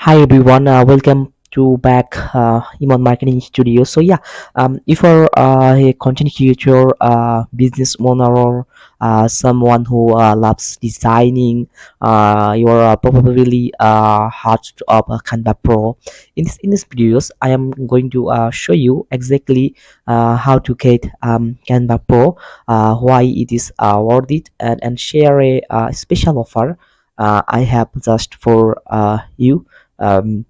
Hi everyone, welcome to back Emon Marketing Studio. If you're a content creator, business owner, or someone who loves designing, you're probably heart of Canva Pro. In this videos, I am going to show you exactly how to get Canva Pro, why it is worth it, and share a special offer I have just for you. Um,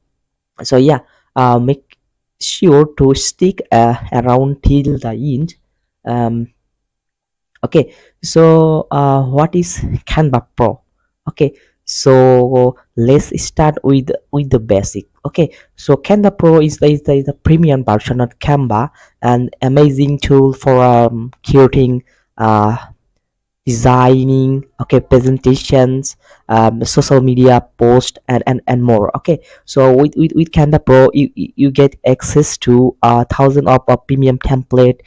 so yeah uh, make sure to stick around till the end. Um, okay so what is Canva Pro? Okay, so let's start with the basic. Okay, so Canva Pro is the premium version of Canva, an amazing tool for creating uh, designing, presentations, social media post, and more. Okay, so with Canva Pro, you get access to thousand of premium template,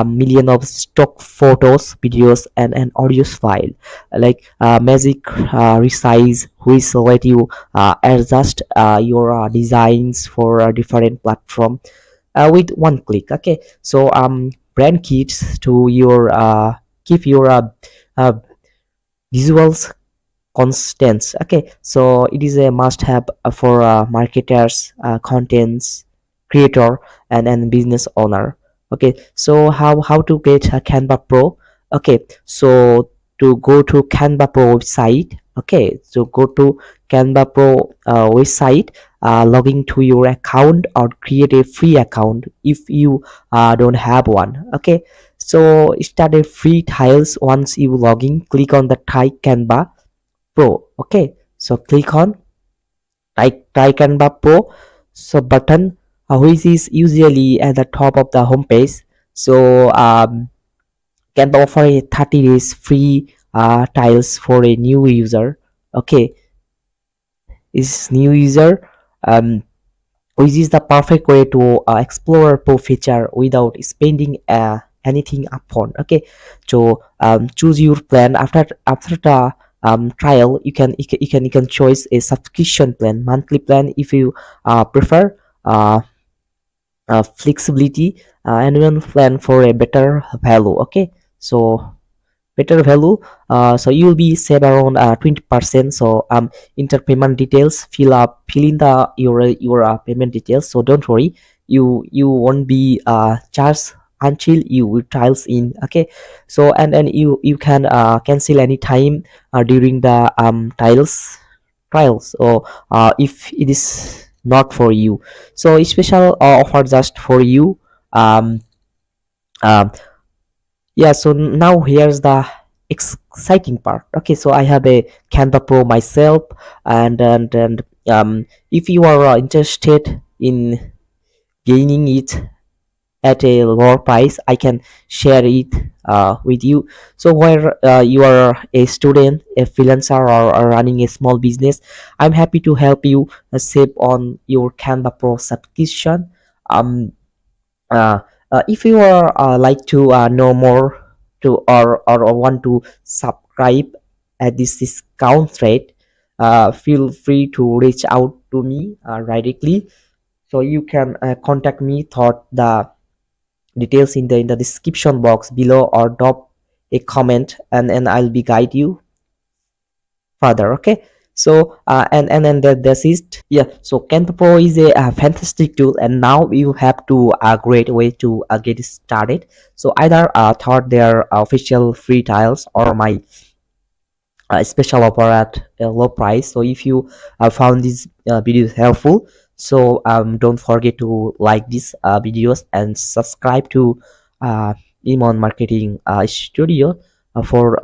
million of stock photos, videos, and audio file, like magic resize, which let you adjust your designs for a different platform with one click. Okay, so brand kits to your keep your uh, visuals constant. Okay, so it is a must have for marketers, contents creator, and business owner. Okay, so how to get a Canva Pro? Okay, so to go to Canva Pro website. Okay, so go to Canva Pro website, log into your account or create a free account if you don't have one. Okay, so start a free trials. Once you log in, click on the Try Canva Pro. Okay, so click on Try Canva Pro button, which is usually at the top of the homepage. So Canva offer a 30 days free trials for a new user. Okay, is new user, um, which is the perfect way to explore pro feature without spending anything upfront. Okay, so choose your plan. After the trial, you can choose a subscription plan, monthly plan if you prefer uh, flexibility, annual plan for a better value. Okay, so better value, so you'll be save around 20%. So enter payment details, fill in the your payment details. So don't worry, you won't be charged until you trials in. Okay, so and you can cancel anytime during the trials, or if it is not for you. So a special offer just for you. Um, um yeah so now here's the exciting part. Okay, so I have a Canva Pro myself, and if you are interested in gaining it at a lower price, I can share it with you. So where you are a student, a freelancer, or running a small business, I'm happy to help you save on your Canva Pro subscription. Um uh, uh, if you are like to know more to or want to subscribe at this discount rate, feel free to reach out to me directly. So you can contact me through the details in the description box below, or drop a comment, and I'll be guide you further. Okay, so and then that's it. Yeah, so Canva Pro is a fantastic tool, and now you have to a great way to get started. So either thought their official free tiles or my special offer at a low price. So if you found this video helpful, don't forget to like these videos and subscribe to uh, Emon Marketing Studio for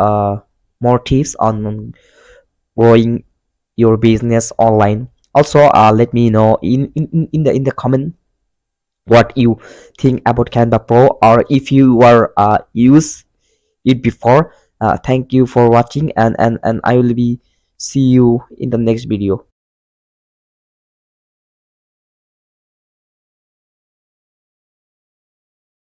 more tips on growing your business online. Also, let me know in the comment what you think about Canva Pro, or if you were use it before. Thank you for watching, and I will be see you in the next video.